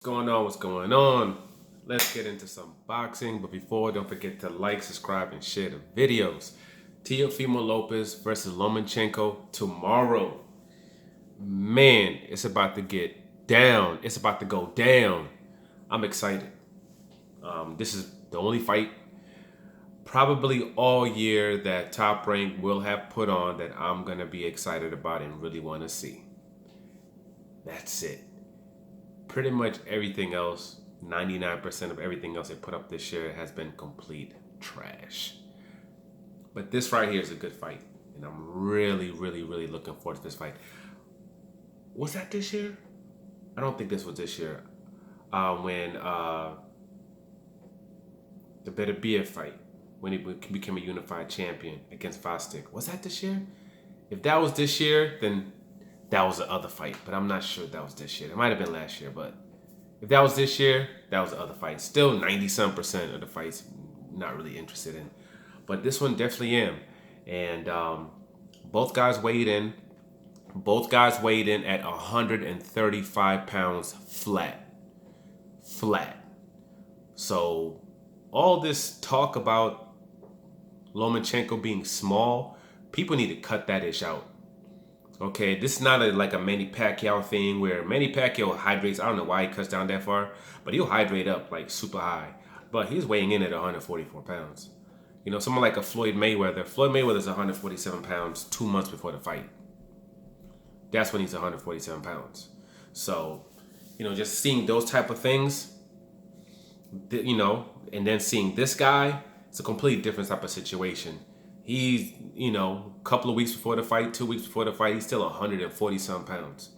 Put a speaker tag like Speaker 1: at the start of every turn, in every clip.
Speaker 1: What's going on? Let's get into some boxing. But before, don't forget to like, subscribe, and share the videos. Teofimo Lopez versus Lomachenko tomorrow. Man, it's about to get down. It's about to go down. I'm excited. This is the only fight probably all year that Top Rank will have put on that I'm going to be excited about and really want to see. That's it. Pretty much everything else, 99% of everything else they put up this year has been complete trash. But this right here is a good fight. And I'm really, really, really looking forward to this fight. Was that this year? I don't think this was this year. When the Better Be a fight, when he became a unified champion against Fostic. Was that this year? If that was this year, then that was the other fight. But I'm not sure if that was this year. It might have been last year, but if that was this year, that was the other fight. Still 90-some% of the fights not really interested in. But this one definitely am. And both guys weighed in. Both guys weighed in at 135 pounds flat. Flat. So all this talk about Lomachenko being small, people need to cut that ish out. Okay, this is not like a Manny Pacquiao thing where Manny Pacquiao hydrates. I don't know why he cuts down that far, but he'll hydrate up like super high. But he's weighing in at 144 pounds. You know, someone like a Floyd Mayweather. Floyd Mayweather's 147 pounds 2 months before the fight. That's when he's 147 pounds. So, just seeing those type of things, and then seeing this guy, it's a completely different type of situation. He's, a couple of weeks before the fight, 2 weeks before the fight, he's still 140 some pounds.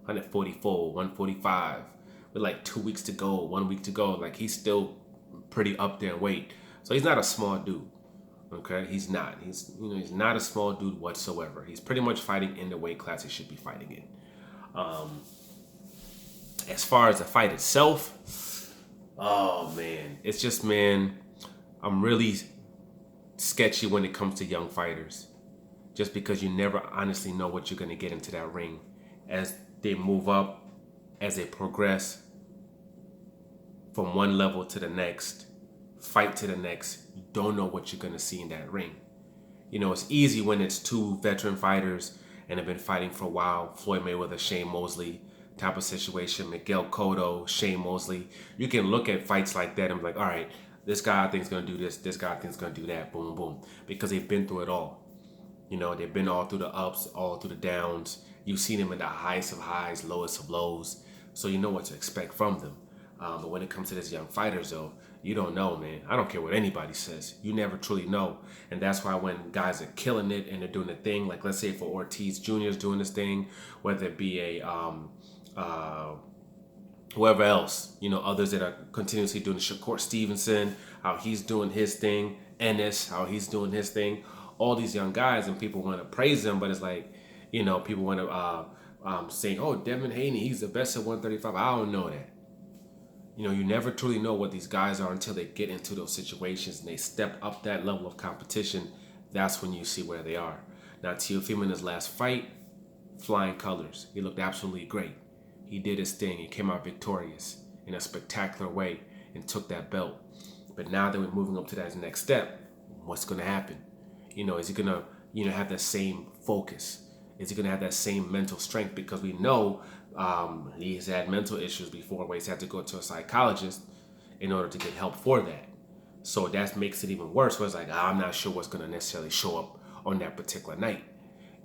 Speaker 1: 144, 145. With like 2 weeks to go, 1 week to go. Like he's still pretty up there in weight. So he's not a small dude. Okay? He's not. He's not a small dude whatsoever. He's pretty much fighting in the weight class he should be fighting in. As far as the fight itself, oh man. It's just, man, I'm really sketchy when it comes to young fighters, just because you never honestly know what you're going to get into that ring as they move up, as they progress from one level to the next, fight to the next. You don't know what you're going to see in that ring. It's easy when it's two veteran fighters and have been fighting for a while. Floyd Mayweather, Shane Mosley type of situation. Miguel Cotto, Shane Mosley. You can look at fights like that and be like, all right, this guy I think is going to do this guy I think is going to do that, boom, boom. Because they've been through it all. They've been all through the ups, all through the downs. You've seen them in the highest of highs, lowest of lows. So you know what to expect from them. But when it comes to these young fighters, though, you don't know, man. I don't care what anybody says. You never truly know. And that's why when guys are killing it and they're doing the thing, like let's say for Ortiz Jr. is doing this thing, whether it be whoever else, others that are continuously doing Shakur Stevenson, how he's doing his thing, Ennis, how he's doing his thing, all these young guys, and people want to praise them, but it's like, people want to say, oh, Devin Haney, he's the best at 135. I don't know that. You never truly know what these guys are until they get into those situations and they step up that level of competition. That's when you see where they are. Now, Teofimo in his last fight, flying colors. He looked absolutely great. He did his thing. He came out victorious in a spectacular way and took that belt. But now that we're moving up to that next step, what's going to happen? Is he going to, have that same focus? Is he going to have that same mental strength? Because we know he's had mental issues before where he's had to go to a psychologist in order to get help for that. So that makes it even worse. Where it's like, I'm not sure what's going to necessarily show up on that particular night.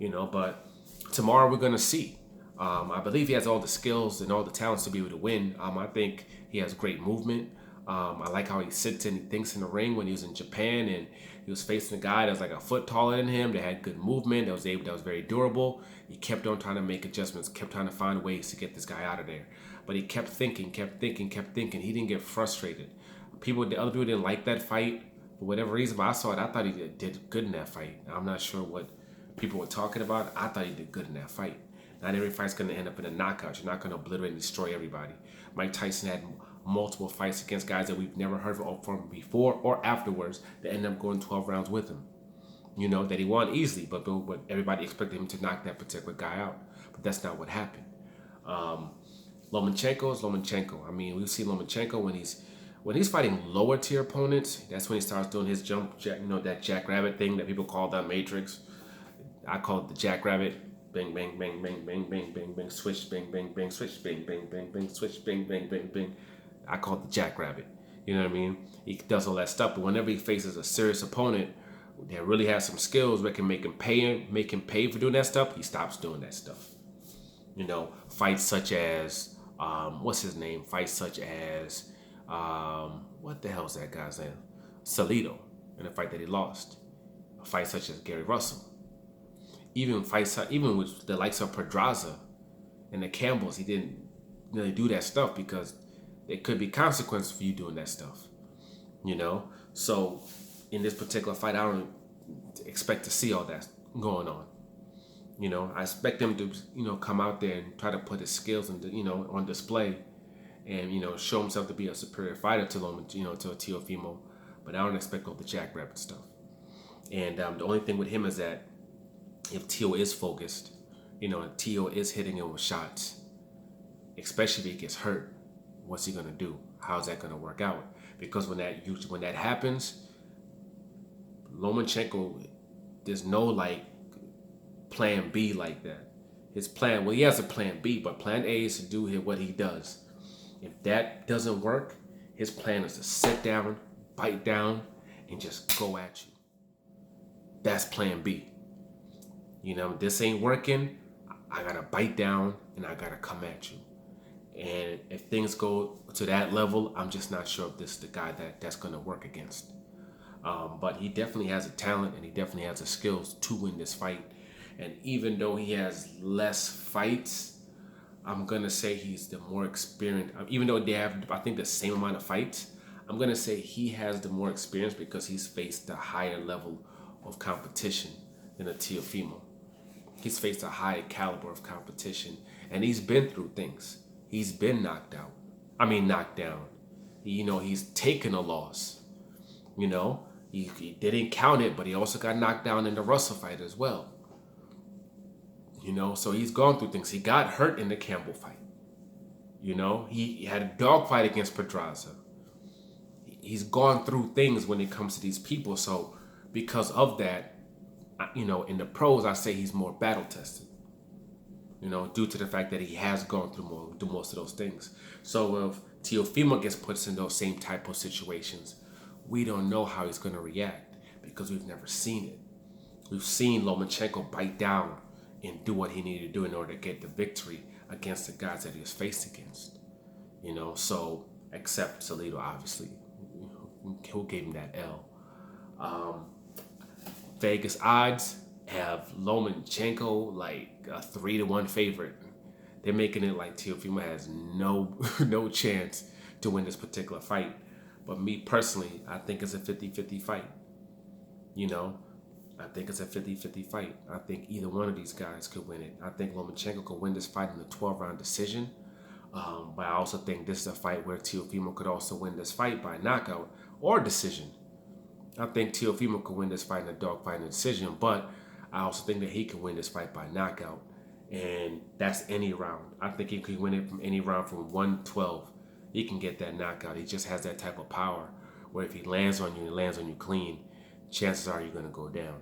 Speaker 1: But tomorrow we're going to see. I believe he has all the skills and all the talents to be able to win. I think he has great movement. I like how he sits and he thinks in the ring. When he was in Japan and he was facing a guy that was like a foot taller than him, that had good movement, that was very durable. He kept on trying to make adjustments, kept trying to find ways to get this guy out of there. But he kept thinking. He didn't get frustrated. Other people didn't like that fight for whatever reason, but I saw it. I thought he did good in that fight. I'm not sure what people were talking about. I thought he did good in that fight. Not every fight's going to end up in a knockout. You're not going to obliterate and destroy everybody. Mike Tyson had multiple fights against guys that we've never heard from before or afterwards that ended up going 12 rounds with him. That he won easily, but everybody expected him to knock that particular guy out. But that's not what happened. Lomachenko is Lomachenko. I mean, we've seen Lomachenko when he's fighting lower tier opponents. That's when he starts doing his jump, that jackrabbit thing that people call the Matrix. I call it the jackrabbit. Bang, bang, bang, bang, bang, bang, bang, bang, switch, bang, bang, bang, switch, bang, bang, bang, bang, switch, bang, bang, bang, bang. I call it the jackrabbit. You know what I mean? He does all that stuff, but whenever he faces a serious opponent that really has some skills that can make him pay for doing that stuff, he stops doing that stuff. Fights such as what's his name? Fights such as what the hell's that guy's name? Salido in a fight that he lost. A fight such as Gary Russell. Even with the likes of Pedraza and the Campbells, he didn't really do that stuff because there could be consequences for you doing that stuff. So in this particular fight, I don't expect to see all that going on. I expect him to, come out there and try to put his skills on display and, show himself to be a superior fighter to to a Teofimo. But I don't expect all the jackrabbit stuff. And the only thing with him is that if Teo is focused, and Teo is hitting him with shots, especially if he gets hurt, what's he gonna do? How's that gonna work out? Because when that happens, Lomachenko, there's no plan B like that. His plan, well, he has a plan B, but plan A is to do what he does. If that doesn't work, his plan is to sit down, bite down, and just go at you. That's plan B. This ain't working. I gotta bite down and I gotta come at you. And if things go to that level, I'm just not sure if this is the guy that's gonna work against. But he definitely has a talent and he definitely has the skills to win this fight. And even though he has less fights, I'm gonna say he's the more experienced. Even though they have, I think, the same amount of fights, I'm gonna say he has the more experience because he's faced a higher level of competition than a Teofimo. He's faced a high caliber of competition, and he's been through things. He's been knocked down. He's taken a loss. He didn't count it, but he also got knocked down in the Russell fight as well. So he's gone through things. He got hurt in the Campbell fight. He had a dog fight against Pedraza. He's gone through things when it comes to these people. So because of that, in the pros, I say he's more battle tested. Due to the fact that he has gone through most of those things. So if Teofimo gets put in those same type of situations, we don't know how he's going to react because we've never seen it. We've seen Lomachenko bite down and do what he needed to do in order to get the victory against the guys that he was faced against. So except Salido, obviously, who gave him that L. Vegas odds have Lomachenko like a 3-1 favorite. They're making it like Teofimo has no chance to win this particular fight. But me personally, I think it's a 50-50 fight. I think it's a 50-50 fight. I think either one of these guys could win it. I think Lomachenko could win this fight in a 12-round decision. But I also think this is a fight where Teofimo could also win this fight by knockout or decision. I think Teofimo could win this fight in a dogfight and a decision, but I also think that he can win this fight by knockout. And that's any round. I think he could win it from any round from 112. He can get that knockout. He just has that type of power where if he lands on you, he lands on you clean, chances are you're going to go down.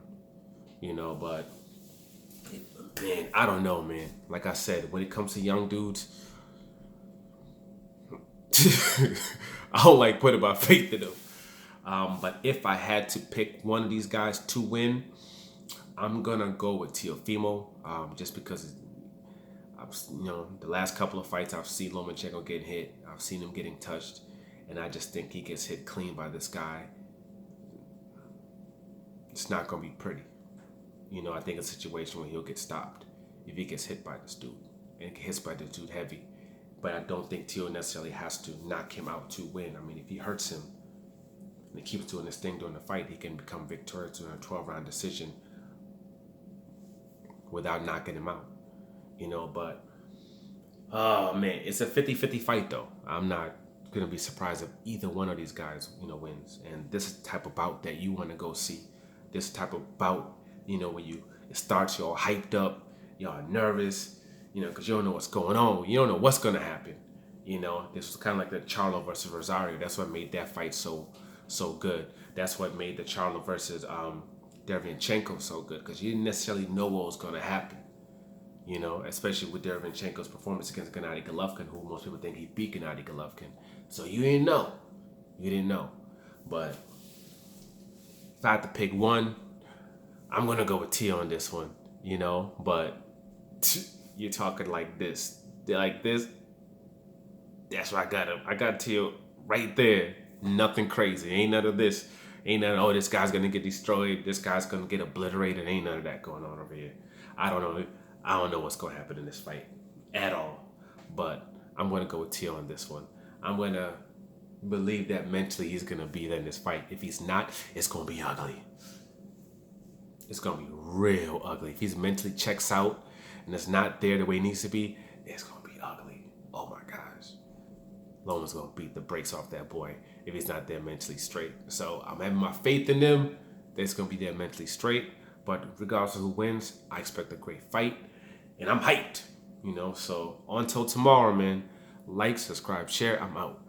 Speaker 1: But man, I don't know, man. Like I said, when it comes to young dudes, I don't like putting my faith in them. But if I had to pick one of these guys to win, I'm gonna go with Teofimo, just because the last couple of fights I've seen Lomachenko getting hit, I've seen him getting touched, and I just think he gets hit clean by this guy. It's not gonna be pretty. I think it's a situation where he'll get stopped if he gets hit by this dude and hits by this dude heavy. But I don't think Teo necessarily has to knock him out to win. I mean, if he hurts him and he keeps doing this thing during the fight, he can become victorious in a 12-round decision without knocking him out. But oh man, it's a 50-50 fight though. I'm not gonna be surprised if either one of these guys, wins. And this is the type of bout that you want to go see. This type of bout, when it starts, you're all hyped up, you're all nervous, because you don't know what's going on. You don't know what's gonna happen. You know, this was kind of like the Charlo versus Rosario. That's what made that fight so good. That's what made the Charlo versus Derevyanchenko so good, because you didn't necessarily know what was going to happen. You know, especially with Derevyanchenko's performance against Gennady Golovkin, who most people think he beat Gennady Golovkin. So you didn't know. You didn't know. But if I had to pick one, I'm going to go with Tia on this one, you know. But you're talking like this. Like this. That's what I got him. I got Tia right there. Nothing crazy. Ain't none of this. Ain't none of, oh, this guy's going to get destroyed. This guy's going to get obliterated. Ain't none of that going on over here. I don't know. I don't know what's going to happen in this fight at all. But I'm going to go with Tia on this one. I'm going to believe that mentally he's going to be there in this fight. If he's not, it's going to be ugly. It's going to be real ugly. If he's mentally checks out and it's not there the way it needs to be, it's going to be ugly. Oh my gosh. Loma's going to beat the brakes off that boy if he's not there mentally straight. So I'm having my faith in them. They're going to be there mentally straight. But regardless of who wins, I expect a great fight. And I'm hyped, you know. So until tomorrow, man. Like, subscribe, share. I'm out.